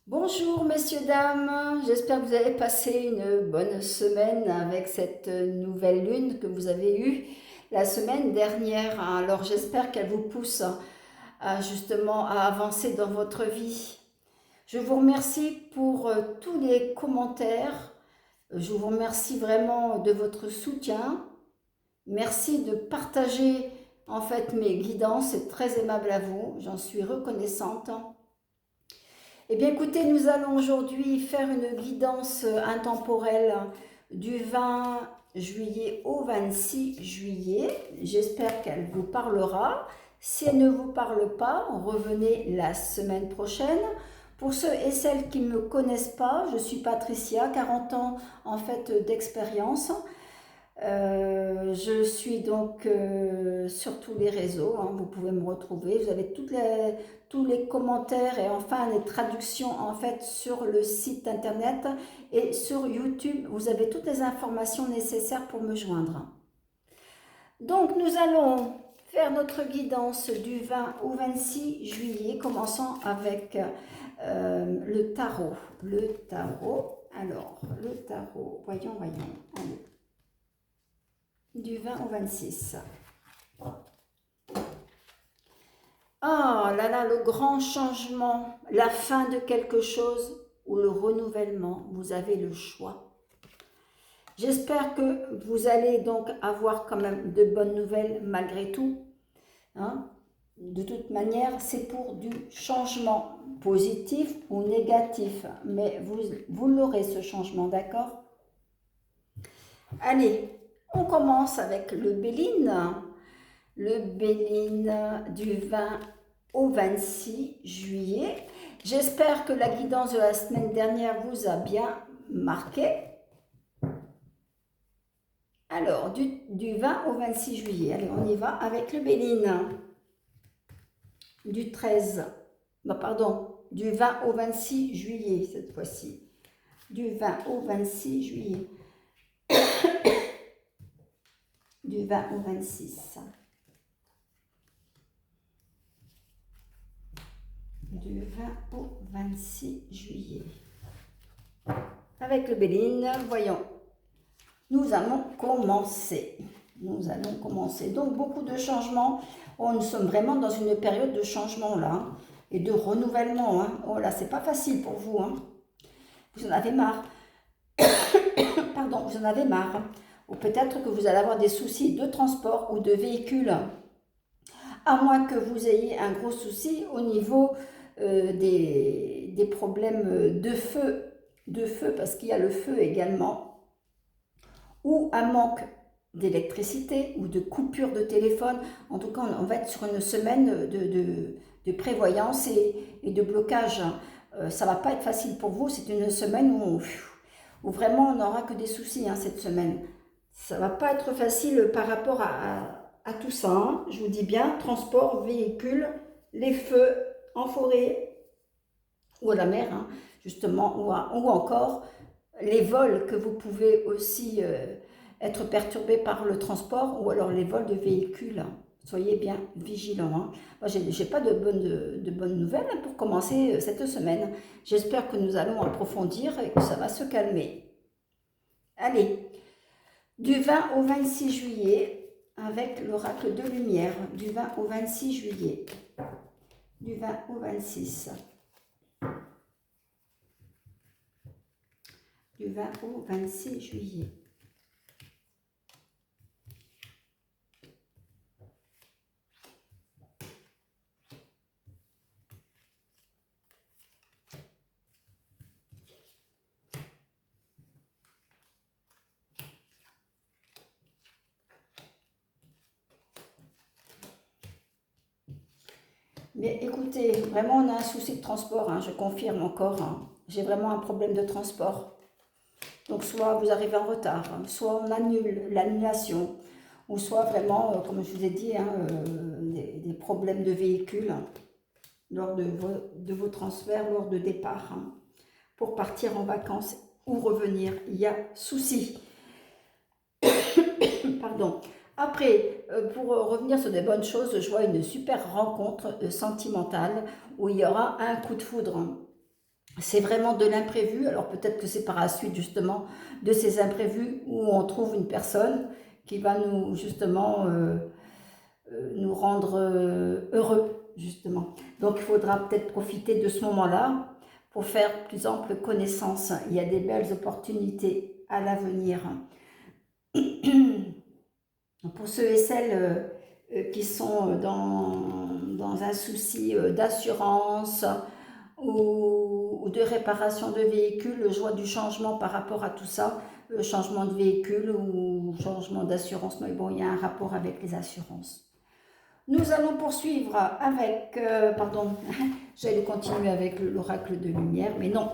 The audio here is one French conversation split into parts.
Bonjour messieurs, dames, j'espère que vous avez passé une bonne semaine avec cette nouvelle lune que vous avez eue la semaine dernière. Alors j'espère qu'elle vous pousse justement à avancer dans votre vie. Je vous remercie pour tous les commentaires, je vous remercie vraiment de votre soutien. Merci de partager en fait mes guidances, c'est très aimable à vous, j'en suis reconnaissante. Eh bien écoutez, nous allons aujourd'hui faire une guidance intemporelle du 20 juillet au 26 juillet. J'espère qu'elle vous parlera. Si elle ne vous parle pas, revenez la semaine prochaine. Pour ceux et celles qui ne me connaissent pas, je suis Patricia, 40 ans en fait d'expérience. Je suis donc sur tous les réseaux, hein, vous pouvez me retrouver. Vous avez tous les commentaires et enfin les traductions en fait sur le site internet et sur YouTube. Vous avez toutes les informations nécessaires pour me joindre. Donc nous allons faire notre guidance du 20 au 26 juillet, commençant avec le tarot. Le tarot, alors le tarot, voyons. Allez. Du 20 au 26. Ah là là, le grand changement, la fin de quelque chose ou le renouvellement, vous avez le choix. J'espère que vous allez donc avoir quand même de bonnes nouvelles malgré tout. Hein. De toute manière, c'est pour du changement positif ou négatif, mais vous l'aurez ce changement, d'accord? Allez, on commence avec le Béline. Le Béline du 20 au 26 juillet. J'espère que la guidance de la semaine dernière vous a bien marqué. Alors, du 20 au 26 juillet, allez, on y va avec le Béline. Du 13, du 20 au 26 juillet cette fois-ci. Du 20 au 26 juillet. Du 20 au 26. Du 20 au 26 juillet. Avec le Béline, voyons. Nous allons commencer. Donc, beaucoup de changements. Oh, nous sommes vraiment dans une période de changement là. Et de renouvellement. Hein. Oh là, c'est pas facile pour vous. Hein. Vous en avez marre. Pardon, vous en avez marre. Ou peut-être que vous allez avoir des soucis de transport ou de véhicule. À moins que vous ayez un gros souci au niveau des problèmes de feu, parce qu'il y a le feu également, ou un manque d'électricité ou de coupure de téléphone. En tout cas, on va être sur une semaine de prévoyance et de blocage. Ça ne va pas être facile pour vous, c'est une semaine où vraiment on n'aura que des soucis cette semaine. Ça ne va pas être facile par rapport à tout ça. Hein. Je vous dis bien, transport, véhicule, les feux en forêt ou à la mer, hein, justement, ou encore les vols que vous pouvez aussi être perturbés par le transport ou alors les vols de véhicules. Soyez bien vigilants. Hein. Moi, je n'ai pas de bonnes nouvelles pour commencer cette semaine. J'espère que nous allons approfondir et que ça va se calmer. Allez, du 20 au 26 juillet, avec l'oracle de lumière, du 20 au 26 juillet, du 20 au 26. Du 20 au 26 juillet. Mais écoutez, vraiment on a un souci de transport, je confirme encore. J'ai vraiment un problème de transport. Donc soit vous arrivez en retard, soit on annule l'annulation, ou soit vraiment, comme je vous ai dit, des problèmes de véhicule lors de vos transferts, lors de départ, pour partir en vacances ou revenir. Il y a souci. Pardon. Après, pour revenir sur des bonnes choses, je vois une super rencontre sentimentale où il y aura un coup de foudre. c'est vraiment de l'imprévu. Alors peut-être que c'est par la suite justement de ces imprévus où on trouve une personne qui va nous justement nous rendre heureux justement. Donc il faudra peut-être profiter de ce moment-là pour faire plus ample connaissance. Il y a des belles opportunités à l'avenir. Pour ceux et celles qui sont dans un souci d'assurance ou de réparation de véhicules, je vois du changement par rapport à tout ça, changement de véhicule ou changement d'assurance, mais bon, il y a un rapport avec les assurances. Nous allons poursuivre avec, pardon, j'allais continuer avec l'oracle de lumière, mais non,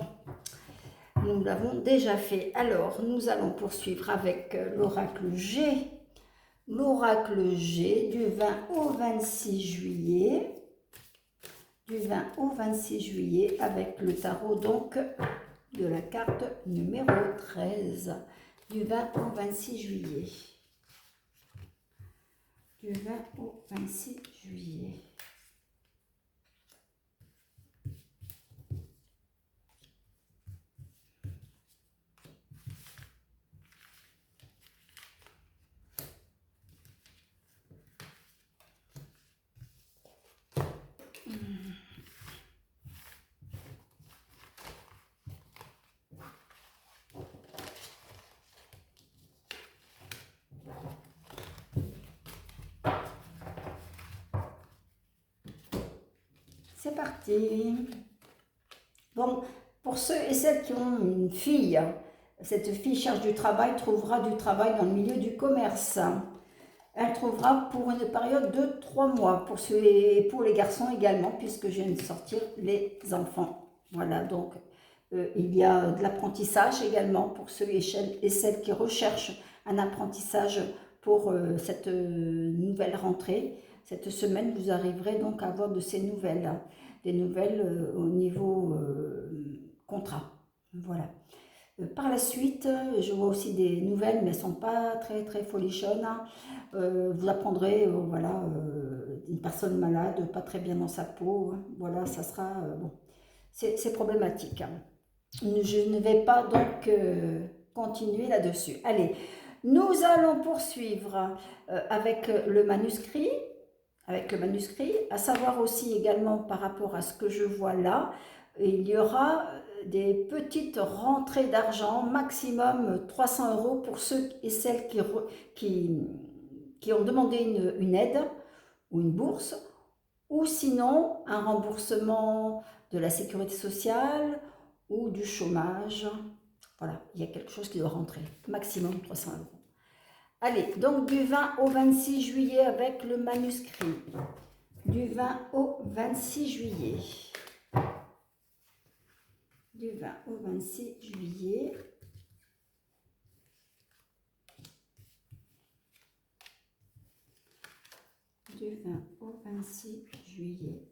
nous l'avons déjà fait. Alors, nous allons poursuivre avec l'oracle G. L'oracle G du 20 au 26 juillet. Du 20 au 26 juillet avec le tarot donc de la carte numéro 13. Du 20 au 26 juillet. Du 20 au 26 juillet. C'est parti. Bon, pour ceux et celles qui ont une fille, cette fille cherche du travail, trouvera du travail dans le milieu du commerce. Elle trouvera pour une période de 3 mois, pour ceux et pour les garçons également, puisque je viens de sortir les enfants. Voilà, donc il y a de l'apprentissage également pour ceux et celles qui recherchent un apprentissage pour cette nouvelle rentrée. Cette semaine, vous arriverez donc à avoir de ces nouvelles, des nouvelles au niveau contrat. Voilà. Par la suite, je vois aussi des nouvelles, mais elles ne sont pas très folichonnes. Vous apprendrez, voilà, une personne malade, pas très bien dans sa peau. Voilà, ça sera, bon, c'est problématique. Je ne vais pas donc continuer là-dessus. Allez, nous allons poursuivre avec le manuscrit. À savoir aussi également par rapport à ce que je vois là, il y aura des petites rentrées d'argent, maximum 300 € pour ceux et celles qui ont demandé une aide ou une bourse, ou sinon un remboursement de la sécurité sociale ou du chômage. Voilà, il y a quelque chose qui doit rentrer, maximum 300 €. Allez, donc du 20 au 26 juillet avec le manuscrit. Du 20 au 26 juillet. Du 20 au 26 juillet. Du 20 au 26 juillet.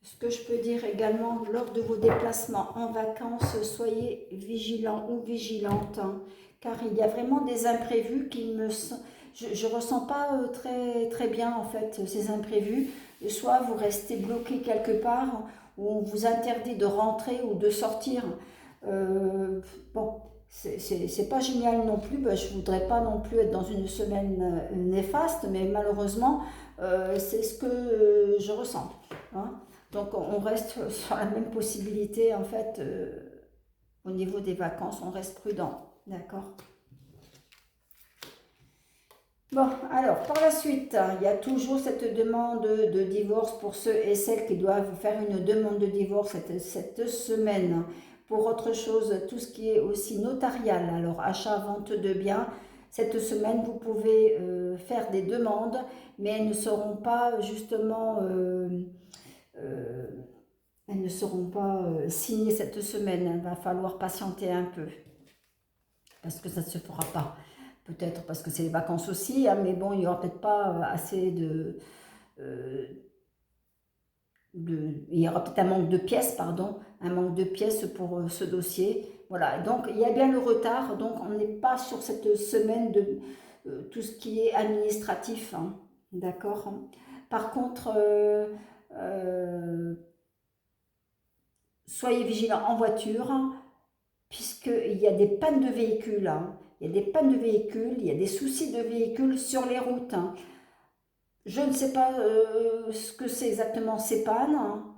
Ce que je peux dire également, lors de vos déplacements en vacances, soyez vigilants ou vigilantes, hein, car il y a vraiment des imprévus qui me sont... Je ne ressens pas très bien en fait ces imprévus. Soit vous restez bloqué quelque part, ou on vous interdit de rentrer ou de sortir. Bon, c'est pas génial non plus. Ben, je voudrais pas non plus être dans une semaine néfaste, mais malheureusement, c'est ce que je ressens. Hein. Donc on reste sur la même possibilité en fait au niveau des vacances, on reste prudent, d'accord? Bon, alors par la suite, il y a toujours cette demande de divorce pour ceux et celles qui doivent faire une demande de divorce cette semaine. Pour autre chose, tout ce qui est aussi notarial, alors achat, vente de biens, cette semaine vous pouvez faire des demandes, mais elles ne seront pas justement... elles ne seront pas signées cette semaine. Il va falloir patienter un peu parce que ça ne se fera pas. Peut-être parce que c'est les vacances aussi, hein, mais bon, il n'y aura peut-être pas assez il y aura peut-être un manque de pièces, pardon, un manque de pièces pour ce dossier. Voilà, donc il y a bien le retard, donc on n'est pas sur cette semaine de tout ce qui est administratif, hein, d'accord? Par contre, soyez vigilants en voiture, puisqu'il y a des pannes de véhicules. Hein. Il y a des pannes de véhicules, il y a des soucis de véhicules sur les routes. Hein. Je ne sais pas ce que c'est exactement ces pannes, hein,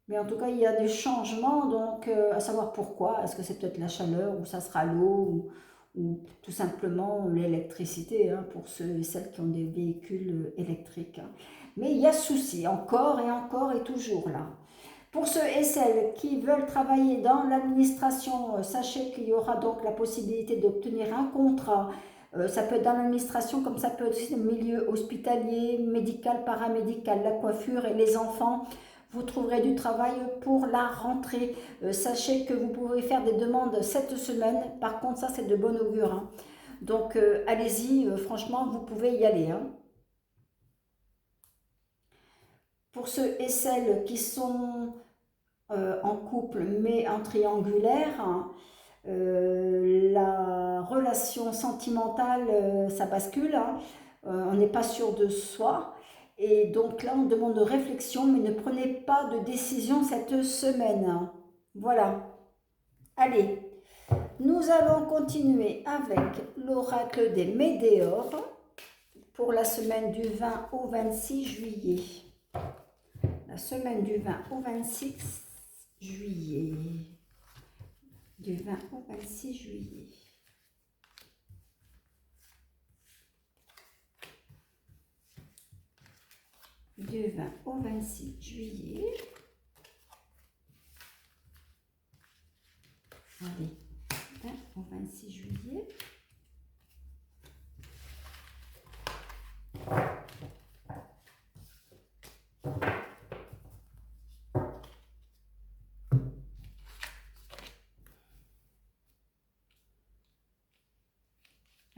mais en tout cas, il y a des changements, donc à savoir pourquoi. Est-ce que c'est peut-être la chaleur, ou ça sera l'eau, ou tout simplement l'électricité, hein, pour ceux et celles qui ont des véhicules électriques. Hein. Mais il y a souci, encore et toujours là. Pour ceux et celles qui veulent travailler dans l'administration, sachez qu'il y aura donc la possibilité d'obtenir un contrat. Ça peut être dans l'administration comme ça peut être aussi dans le milieu hospitalier, médical, paramédical, la coiffure et les enfants. Vous trouverez du travail pour la rentrée. Sachez que vous pouvez faire des demandes cette semaine. Par contre, ça c'est de bon augure. Hein. Donc allez-y, franchement, vous pouvez y aller. Hein. Pour ceux et celles qui sont en couple mais en triangulaire, hein, la relation sentimentale, ça bascule, hein, on n'est pas sûr de soi. Et donc là, on demande de réflexion, mais ne prenez pas de décision cette semaine. Voilà. Allez, nous allons continuer avec l'oracle des Médéores pour la semaine du 20 au 26 juillet. La semaine du 20 au 26 juillet. Du 20 au 26 juillet. Du 20 au 26 juillet. Allez, 20 au 26 juillet.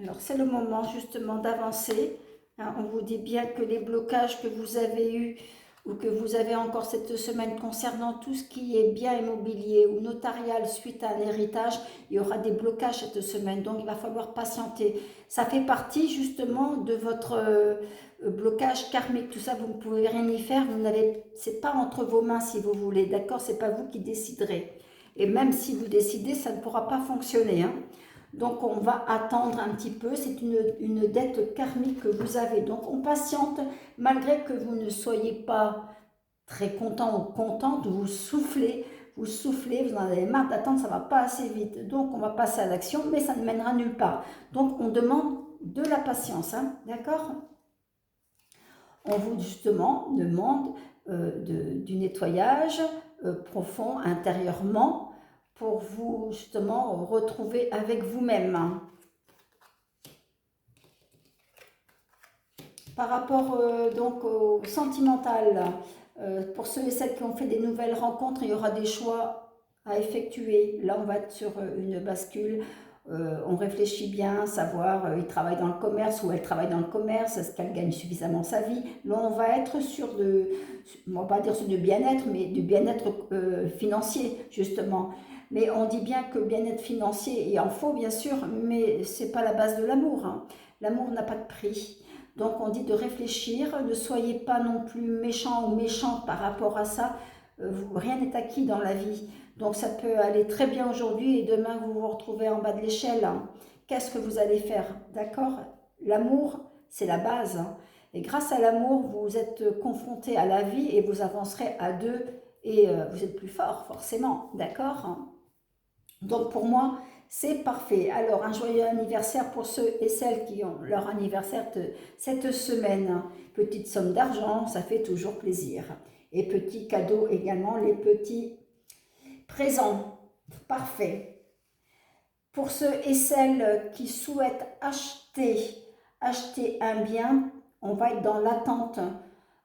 Alors, c'est le moment justement d'avancer. Hein, on vous dit bien que les blocages que vous avez eus ou que vous avez encore cette semaine concernant tout ce qui est bien immobilier ou notarial suite à un héritage, il y aura des blocages cette semaine. Donc, il va falloir patienter. Ça fait partie justement de votre blocage karmique. Tout ça, vous ne pouvez rien y faire. C'est pas entre vos mains si vous voulez. D'accord? C'est pas vous qui déciderez. Et même si vous décidez, ça ne pourra pas fonctionner. Hein. Donc, on va attendre un petit peu. C'est une dette karmique que vous avez. Donc, on patiente malgré que vous ne soyez pas très content ou contente. Vous soufflez, vous en avez marre d'attendre, ça ne va pas assez vite. Donc, on va passer à l'action, mais ça ne mènera nulle part. Donc, on demande de la patience. Hein, d'accord? On vous, justement, demande du nettoyage profond intérieurement pour vous justement retrouver avec vous-même. Par rapport donc au sentimental, pour ceux et celles qui ont fait des nouvelles rencontres, il y aura des choix à effectuer. Là, on va être sur une bascule. On réfléchit bien, savoir, il travaille dans le commerce ou elle travaille dans le commerce, est-ce qu'elle gagne suffisamment sa vie. Là, on va être sur on va pas dire sur du bien-être, mais du bien-être financier, justement. Mais on dit bien que le bien-être financier, il en faut bien sûr, mais c'est pas la base de l'amour. Hein. L'amour n'a pas de prix. Donc on dit de réfléchir, ne soyez pas non plus méchant ou méchante par rapport à ça. Rien n'est acquis dans la vie. Donc ça peut aller très bien aujourd'hui et demain vous vous retrouvez en bas de l'échelle. Hein. Qu'est-ce que vous allez faire? D'accord? L'amour, c'est la base. Hein. Et grâce à l'amour, vous êtes confronté à la vie et vous avancerez à deux et vous êtes plus fort forcément. D'accord? Donc pour moi, c'est parfait. Alors un joyeux anniversaire pour ceux et celles qui ont leur anniversaire cette semaine. Petite somme d'argent, ça fait toujours plaisir. Et petit cadeau également, les petits présents. Parfait. Pour ceux et celles qui souhaitent acheter un bien, on va être dans l'attente.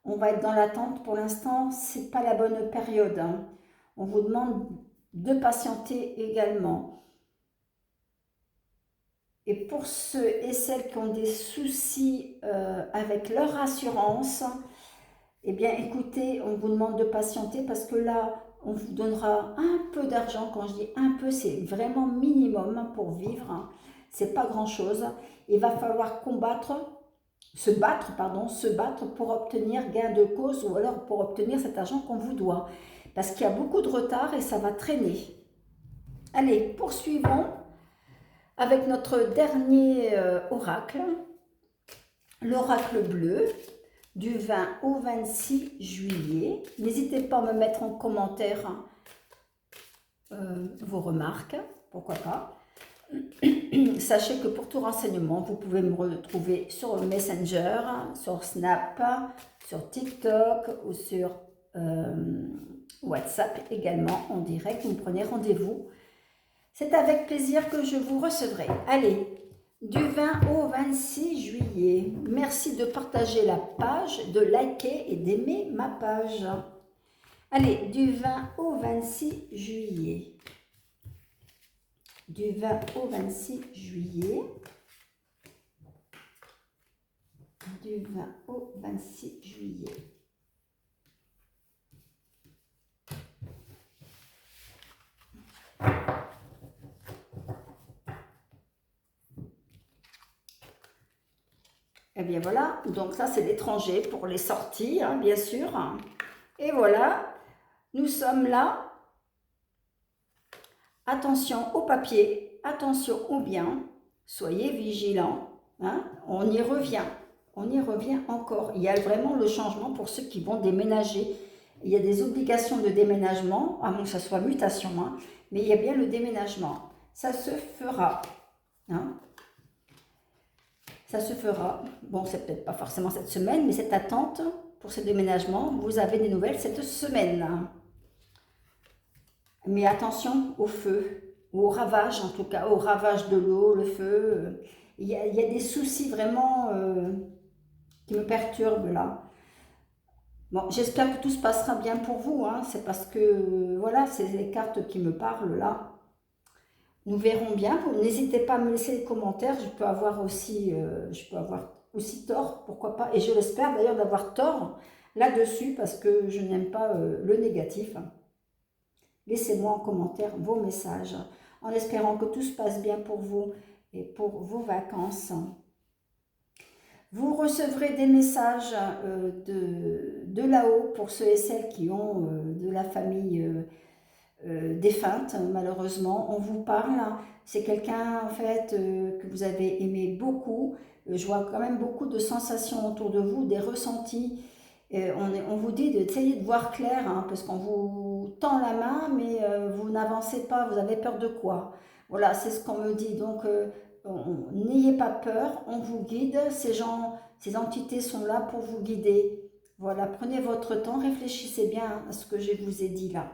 On va être dans l'attente pour l'instant, c'est pas la bonne période. Hein. On vous demande de patienter également. Et pour ceux et celles qui ont des soucis avec leur assurance, eh bien écoutez, on vous demande de patienter parce que là, on vous donnera un peu d'argent. Quand je dis un peu, c'est vraiment minimum pour vivre. Hein. C'est pas grand-chose. Il va falloir combattre se battre, pardon, se battre pour obtenir gain de cause ou alors pour obtenir cet argent qu'on vous doit. Parce qu'il y a beaucoup de retard et ça va traîner. Allez, poursuivons avec notre dernier oracle, l'oracle bleu du 20 au 26 juillet. N'hésitez pas à me mettre en commentaire vos remarques, pourquoi pas. Sachez que pour tout renseignement, vous pouvez me retrouver sur Messenger, sur Snap, sur TikTok ou sur WhatsApp également en direct. Vous me prenez rendez-vous. C'est avec plaisir que je vous recevrai. Allez, du 20 au 26 juillet, merci de partager la page, de liker et d'aimer ma page. Allez, du 20 au 26 juillet. Du 20 au 26 juillet. Du 20 au 26 juillet. Et bien voilà, donc ça c'est l'étranger pour les sorties, hein, bien sûr. Et voilà, nous sommes là. Attention au papier, attention aux biens, soyez vigilants, hein, on y revient encore. Il y a vraiment le changement pour ceux qui vont déménager. Il y a des obligations de déménagement, à moins que ça soit mutation, hein, mais il y a bien le déménagement. Ça se fera, hein. Ça se fera. Bon, c'est peut-être pas forcément cette semaine, mais cette attente pour ce déménagement, vous avez des nouvelles cette semaine. Mais attention au feu, ou au ravage en tout cas, au ravage de l'eau, le feu. Il y a des soucis vraiment qui me perturbent là. Bon, j'espère que tout se passera bien pour vous, hein. C'est parce que, voilà, c'est les cartes qui me parlent là. Nous verrons bien. N'hésitez pas à me laisser des commentaires. Je peux avoir aussi tort, pourquoi pas. Et je l'espère d'ailleurs d'avoir tort là-dessus parce que je n'aime pas le négatif. Laissez-moi en commentaire vos messages en espérant que tout se passe bien pour vous et pour vos vacances. Vous recevrez des messages de là-haut pour ceux et celles qui ont de la famille défunte, malheureusement. On vous parle, c'est quelqu'un en fait que vous avez aimé beaucoup. Je vois quand même beaucoup de sensations autour de vous, des ressentis. On vous dit d'essayer de voir clair, hein, parce qu'on vous tend la main, mais vous n'avancez pas, vous avez peur de quoi? Voilà, c'est ce qu'on me dit. Donc, n'ayez pas peur, on vous guide. Ces gens, ces entités sont là pour vous guider. Voilà, prenez votre temps, réfléchissez bien à ce que je vous ai dit là.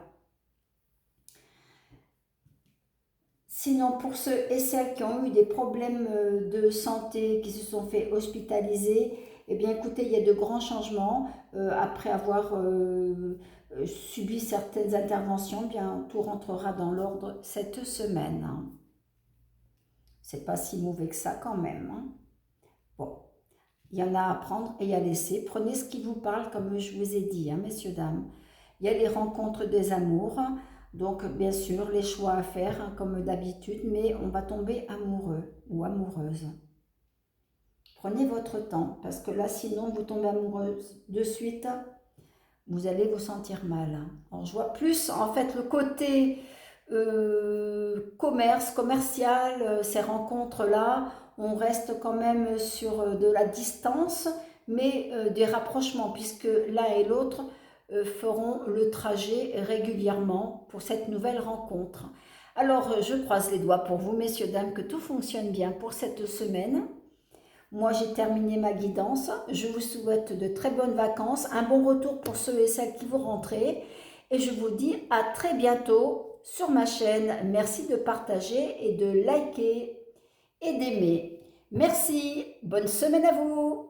Sinon, pour ceux et celles qui ont eu des problèmes de santé, qui se sont fait hospitaliser, eh bien écoutez, il y a de grands changements. Après avoir subi certaines interventions, eh bien tout rentrera dans l'ordre cette semaine. Hein. C'est pas si mauvais que ça quand même. Hein. Bon, il y en a à prendre et à laisser. Prenez ce qui vous parle, comme je vous ai dit, hein, messieurs, dames. Il y a les rencontres des amours. Donc, bien sûr, les choix à faire, hein, comme d'habitude, mais on va tomber amoureux ou amoureuse. Prenez votre temps, parce que là, sinon, vous tombez amoureuse de suite, vous allez vous sentir mal. Alors, je vois plus, en fait, le côté commercial, ces rencontres-là, on reste quand même sur de la distance, mais des rapprochements, puisque l'un et l'autre feront le trajet régulièrement pour cette nouvelle rencontre. Alors, je croise les doigts pour vous, messieurs, dames, que tout fonctionne bien pour cette semaine. Moi, j'ai terminé ma guidance. Je vous souhaite de très bonnes vacances, un bon retour pour ceux et celles qui vont rentrer. Et je vous dis à très bientôt sur ma chaîne. Merci de partager et de liker et d'aimer. Merci, bonne semaine à vous.